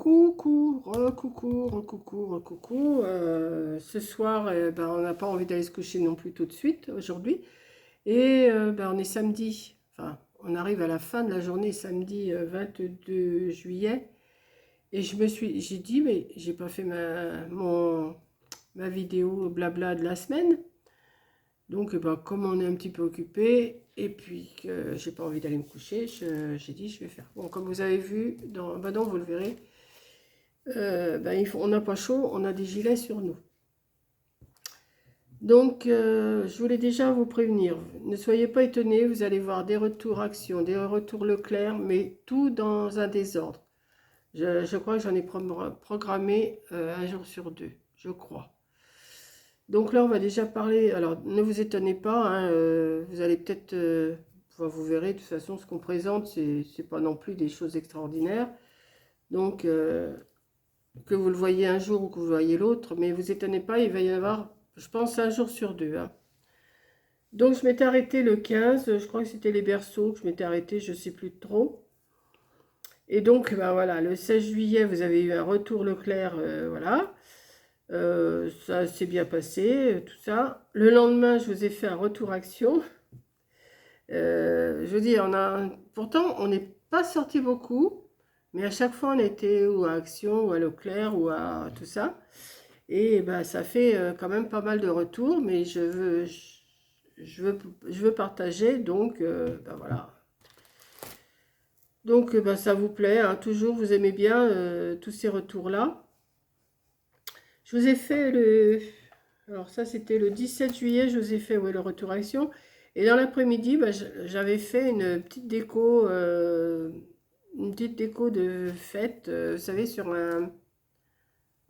Recoucou, recoucou, recoucou, recoucou. Ce soir, ben, on n'a pas envie d'aller se coucher non plus tout de suite aujourd'hui. Et ben, on est samedi, enfin, on arrive à la fin de la journée, samedi 22 juillet. Et j'ai dit, mais j'ai pas fait ma vidéo blabla de la semaine. Donc, ben, comme on est un petit peu occupé, et puis que j'ai pas envie d'aller me coucher, j'ai dit, je vais faire. Bon, comme vous avez vu, ben non, vous le verrez. Ben, on n'a pas chaud, on a des gilets sur nous. Donc, je voulais déjà vous prévenir. Ne soyez pas étonnés, vous allez voir des retours Action, des retours Leclerc, mais tout dans un désordre. Je crois que j'en ai programmé un jour sur deux, je crois. Donc là, on va déjà parler. Alors, ne vous étonnez pas, hein, vous allez peut-être. Vous verrez, de toute façon, ce qu'on présente, c'est pas non plus des choses extraordinaires. Donc, que vous le voyez un jour ou que vous le voyez l'autre, mais vous étonnez pas, il va y en avoir, je pense, un jour sur deux. Hein. Donc je m'étais arrêtée le 15, je crois que c'était les berceaux que je m'étais arrêtée, je ne sais plus trop. Et donc, ben voilà, le 16 juillet, vous avez eu un retour Leclerc, voilà. Ça s'est bien passé, tout ça. Le lendemain, je vous ai fait un retour Action. Je veux dire, pourtant, on n'est pas sorti beaucoup, mais à chaque fois, on était ou à Action, ou à Leclerc, ou à tout ça. Et ben, ça fait quand même pas mal de retours, mais je veux partager, donc ben voilà. Donc ben, ça vous plaît, hein, toujours vous aimez bien tous ces retours-là. Je vous ai fait alors ça c'était le 17 juillet, je vous ai fait ouais, le retour Action. Et dans l'après-midi, ben, j'avais fait une petite déco de fête, vous savez, sur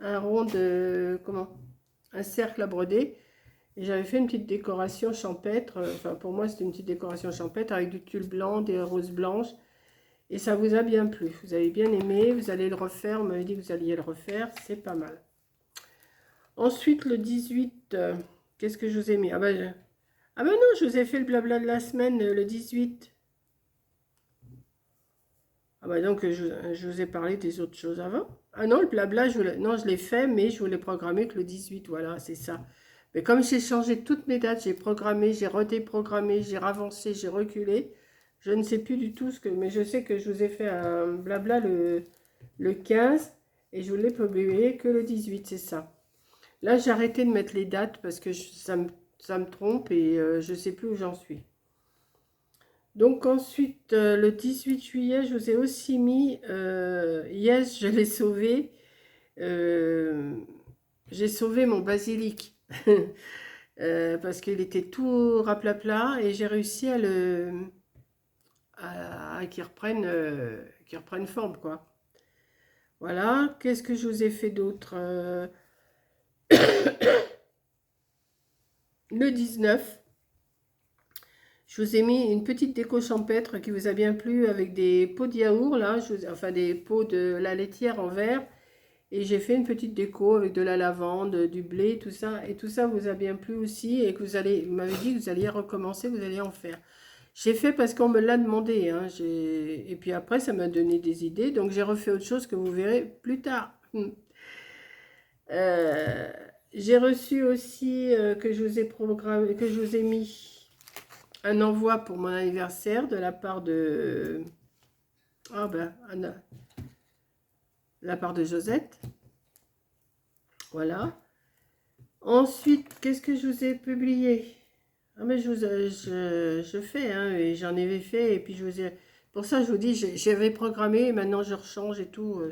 un rond de, comment, un cercle à broder. Et j'avais fait une petite décoration champêtre. Enfin, pour moi, c'était une petite décoration champêtre avec du tulle blanc, des roses blanches. Et ça vous a bien plu. Vous avez bien aimé. Vous allez le refaire. On m'avait dit que vous alliez le refaire. C'est pas mal. Ensuite, le 18, qu'est-ce que je vous ai mis? Ah ben non, je vous ai fait le blabla de la semaine, le 18. Ah ben donc, je vous ai parlé des autres choses avant. Ah non, le blabla, non, je l'ai fait, mais je voulais programmer que le 18. Voilà, c'est ça. Mais comme j'ai changé toutes mes dates, j'ai programmé, j'ai redéprogrammé, j'ai ravancé, j'ai reculé. Je ne sais plus du tout mais je sais que je vous ai fait un blabla le 15 et je voulais publier que le 18, c'est ça. Là, j'ai arrêté de mettre les dates parce que ça me trompe et je ne sais plus où j'en suis. Donc ensuite, le 18 juillet, je vous ai aussi mis, yes, je l'ai sauvé. Euh, j'ai sauvé mon basilic. Parce qu'il était tout raplapla et j'ai réussi qu'il reprenne forme, quoi. Voilà. Qu'est-ce que je vous ai fait d'autre le 19, je vous ai mis une petite déco champêtre qui vous a bien plu avec des pots de yaourt, là, enfin des pots de la laitière en verre. Et j'ai fait une petite déco avec de la lavande, du blé, tout ça. Et tout ça vous a bien plu aussi et que vous m'avez dit que vous alliez recommencer, vous alliez en faire. J'ai fait parce qu'on me l'a demandé. Hein, et puis après, ça m'a donné des idées. Donc j'ai refait autre chose que vous verrez plus tard. Euh, j'ai reçu aussi que je vous ai programmé, que je vous ai mis un envoi pour mon anniversaire de la part de... Ah ben, Anna, de la part de Josette. Voilà. Ensuite, qu'est-ce que je vous ai publié? Ah mais je fais, hein, et j'en avais fait, et puis je vous ai... Pour ça, je vous dis, j'avais programmé, et maintenant je rechange et tout.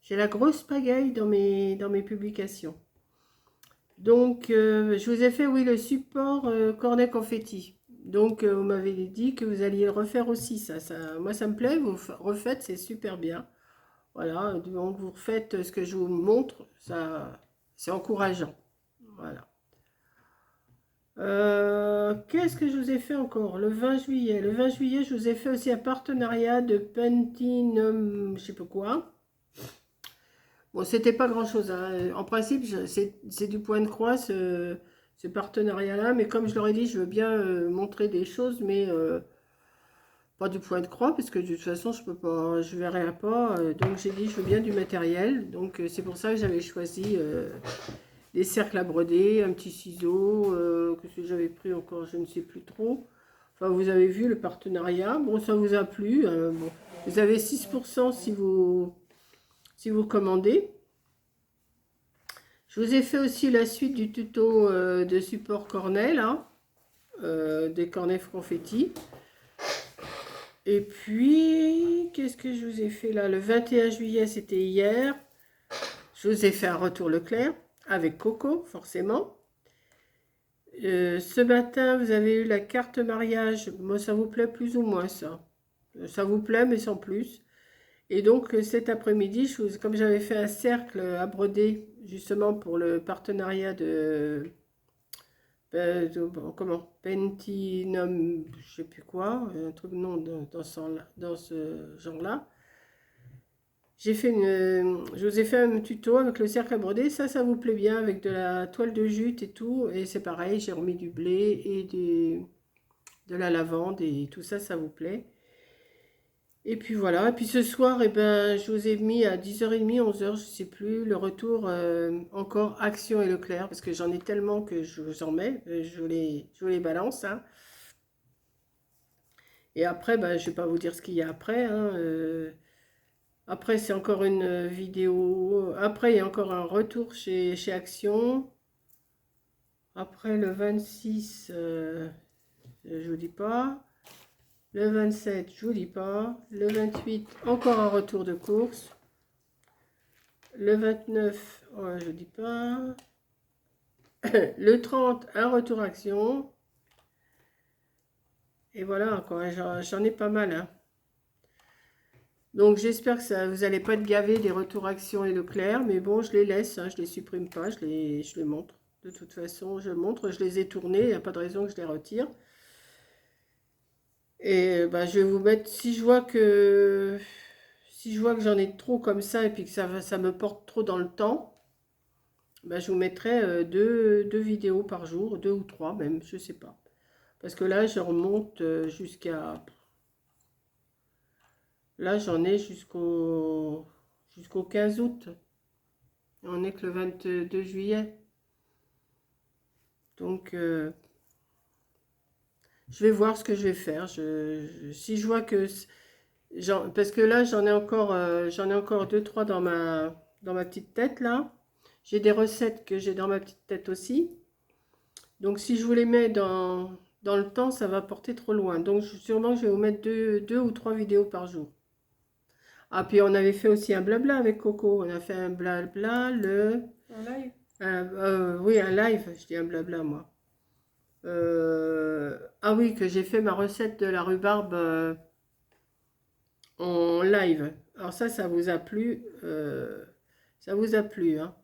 J'ai la grosse pagaille dans mes publications. Donc, je vous ai fait, oui, le support cornet confetti. Donc, vous m'avez dit que vous alliez le refaire aussi, moi, ça me plaît, vous refaites, c'est super bien. Voilà, donc vous refaites ce que je vous montre, ça, c'est encourageant. Voilà. Qu'est-ce que je vous ai fait encore? Le 20 juillet. Le 20 juillet, je vous ai fait aussi un partenariat de Pantene, je sais pas quoi. Bon, c'était pas grand-chose. Hein. En principe, c'est du point de croix, ce partenariat-là. Mais comme je leur ai dit, je veux bien montrer des choses, mais pas du point de croix, parce que de toute façon, je peux pas, je verrai pas. Donc j'ai dit, je veux bien du matériel. Donc c'est pour ça que j'avais choisi des cercles à broder, un petit ciseau, que j'avais pris encore, je ne sais plus trop. Enfin, vous avez vu le partenariat. Bon, ça vous a plu. Bon. Vous avez 6% si vous commandez. Je vous ai fait aussi la suite du tuto de support cornet, là, des cornets confetti. Et puis, qu'est-ce que je vous ai fait là? Le 21 juillet, c'était hier. Je vous ai fait un retour Leclerc avec Coco, forcément. Ce matin, vous avez eu la carte mariage. Moi, ça vous plaît plus ou moins, ça. Ça vous plaît, mais sans plus. Et donc, cet après-midi, comme j'avais fait un cercle à broder, justement pour le partenariat comment Pentinum, je sais plus quoi, un truc non dans ce genre-là. Je vous ai fait un tuto avec le cercle à broder, ça vous plaît bien, avec de la toile de jute et tout, et c'est pareil, j'ai remis du blé et de la lavande, et tout ça, ça vous plaît. Et puis voilà, et puis ce soir, eh ben, je vous ai mis à 10h30, 11h, je sais plus, le retour encore Action et Leclerc, parce que j'en ai tellement que je vous en mets, je vous les balance. Hein. Et après, ben, je ne vais pas vous dire ce qu'il y a après. Hein, après, c'est encore une vidéo. Après, il y a encore un retour chez Action. Après, le 26, je ne vous dis pas. Le 27, je vous dis pas. Le 28, encore un retour de course. Le 29, ouais, je dis pas. Le 30, un retour action. Et voilà, j'en ai pas mal. Hein. Donc j'espère que ça, vous n'allez pas être gavé des retours action et Leclerc. Mais bon, je les laisse, hein, je les supprime pas, je les montre. De toute façon, je montre, je les ai tournés, il n'y a pas de raison que je les retire. Et bah, je vais vous mettre, si je vois que j'en ai trop comme ça et puis que ça me porte trop dans le temps, bah, je vous mettrai deux vidéos par jour, 2 ou 3 même, je sais pas. Parce que là, je remonte jusqu'à... Là, j'en ai jusqu'au 15 août. On n'est que le 22 juillet. Donc, je vais voir ce que je vais faire. Si je vois que... Parce que là, j'en ai encore 2, 3 dans ma petite tête, là. J'ai des recettes que j'ai dans ma petite tête aussi. Donc, si je vous les mets dans le temps, ça va porter trop loin. Donc, sûrement, je vais vous mettre 2 ou 3 vidéos par jour. Ah, puis on avait fait aussi un blabla avec Coco. On a fait un blabla, Un live? oui, un live, je dis un blabla, moi. Ah oui, que j'ai fait ma recette de la rhubarbe en live. Alors ça vous a plu. Ça vous a plu, hein.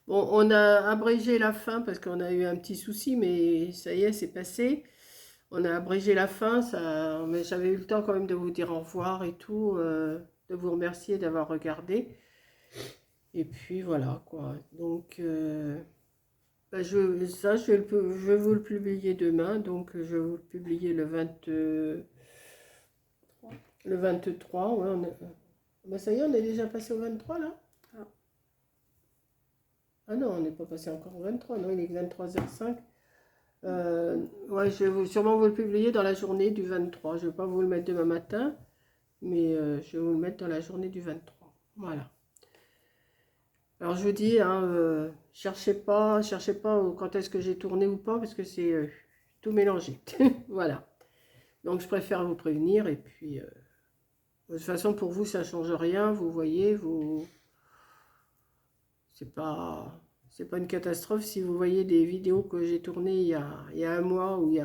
Bon, on a abrégé la fin parce qu'on a eu un petit souci, mais ça y est, c'est passé. On a abrégé la fin, mais j'avais eu le temps quand même de vous dire au revoir et tout, de vous remercier d'avoir regardé. Et puis voilà, quoi. Donc, bah, je vais vous le publier demain. Donc, je vais vous le publier le 23. Ouais, bah, ça y est, on est déjà passé au 23 là? Ah. Ah non, on n'est pas passé encore au 23. Non, il est 23h05. Ouais, je vais sûrement vous le publier dans la journée du 23. Je ne vais pas vous le mettre demain matin, mais je vais vous le mettre dans la journée du 23. Voilà. Alors je vous dis, hein, cherchez pas quand est-ce que j'ai tourné ou pas, parce que c'est tout mélangé. Voilà. Donc je préfère vous prévenir, et puis de toute façon pour vous ça change rien, vous voyez, c'est pas une catastrophe si vous voyez des vidéos que j'ai tournées il y a un mois, ou il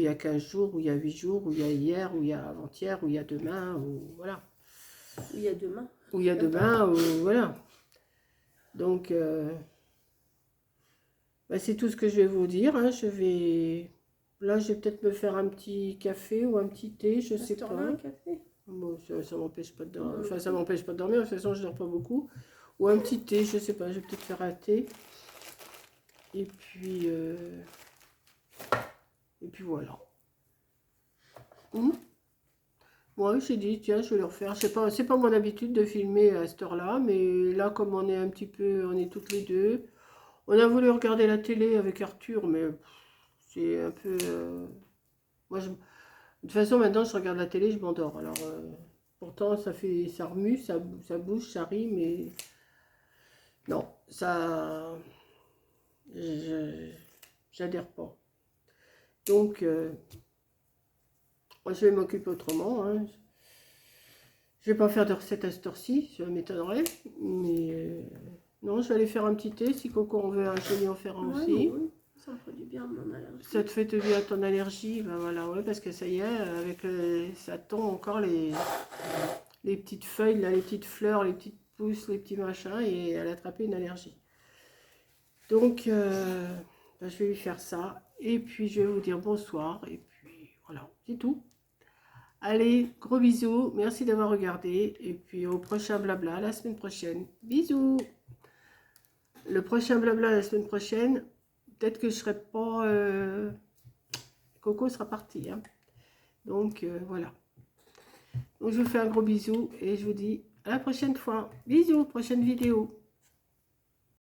y a 15 jours, ou il y a 8 jours, ou il y a hier, ou il y a avant-hier, ou il y a demain, ou voilà. Il y a demain. Ou il y a demain, ou voilà. Donc, bah, c'est tout ce que je vais vous dire. Hein. Là, je vais peut-être me faire un petit café ou un petit thé, je sais pas. Un café? Bon, ça m'empêche pas de dormir. Enfin, ça m'empêche pas de dormir. De toute façon, je dors pas beaucoup. Ou un petit thé, je sais pas. Je vais peut-être faire un thé. Et puis voilà. Moi, j'ai dit, tiens, je vais le refaire. Je sais pas, c'est pas mon habitude de filmer à cette heure-là, mais là, comme on est un petit peu, on est toutes les deux. On a voulu regarder la télé avec Arthur, mais c'est un peu. Moi, de toute façon, maintenant, je regarde la télé, je m'endors. Alors, pourtant, ça remue, ça bouge, ça rit, mais non, ça, je- j'adhère pas. Donc, moi, je vais m'occuper autrement, hein. Je vais pas faire de recette à cette heure-ci, ça m'étonnerait. Mais non, je vais aller faire un petit thé. Si Coco en veut un, je vais lui en faire un Ouais, aussi. oui, ça me fait du bien mon allergie. Ça te fait du bien à ton allergie, ben voilà, ouais, parce que ça y est, avec ça tombe encore les petites feuilles, là, les petites fleurs, les petites pousses, les petits machins, et elle a attrapé une allergie. Donc, ben, je vais lui faire ça. Et puis, je vais vous dire bonsoir. Et puis, voilà, c'est tout. Allez, gros bisous. Merci d'avoir regardé. Et puis, au prochain blabla la semaine prochaine. Bisous. Le prochain blabla la semaine prochaine, peut-être que je serai pas... Coco sera parti, hein. Donc, voilà. Donc, je vous fais un gros bisou et je vous dis à la prochaine fois. Bisous, prochaine vidéo.